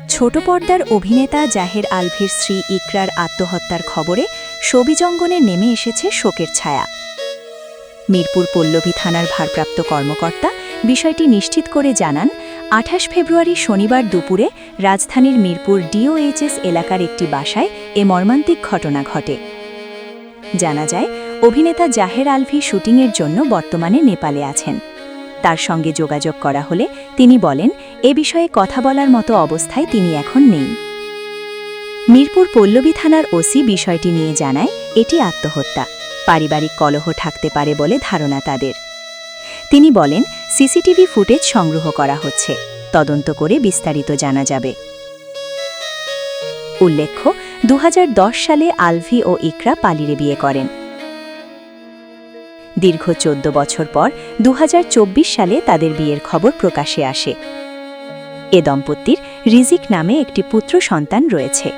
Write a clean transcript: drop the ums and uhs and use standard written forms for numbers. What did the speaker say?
ছোট পর্দার অভিনেতা জাহের আলভির স্ত্রী ইকরার আত্মহত্যার খবরে সবিজঙ্গনে নেমে এসেছে শোকের ছায়া। মিরপুর পল্লবী থানার ভারপ্রাপ্ত কর্মকর্তা বিষয়টি নিশ্চিত করে জানান, ২৮ ফেব্রুয়ারি শনিবার দুপুরে রাজধানীর মিরপুর ডিওএইচএস এলাকার একটি বাসায় এ মর্মান্তিক ঘটনা ঘটে। জানা যায়, অভিনেতা জাহের আলভি শুটিংয়ের জন্য বর্তমানে নেপালে আছেন। তার সঙ্গে যোগাযোগ করা হলে তিনি বলেন, এ বিষয়ে কথা বলার মতো অবস্থায় তিনি এখন নেই। মিরপুর পল্লবী থানার ওসি বিষয়টি নিয়ে জানায়, এটি আত্মহত্যা, পারিবারিক কলহ থাকতে পারে বলে ধারণা তাদের। তিনি বলেন, সিসিটিভি ফুটেজ সংগ্রহ করা হচ্ছে, তদন্ত করে বিস্তারিত জানা যাবে। উল্লেখ্য, ২০১০ সালে আলভি ও ইকরা পালিয়ে বিয়ে করেন। দীর্ঘ ১৪ বছর পর ২০২৪ সালে তাদের বিয়ের খবর প্রকাশে আসে। এ দম্পতির রিজিক নামে একটি পুত্র সন্তান রয়েছে।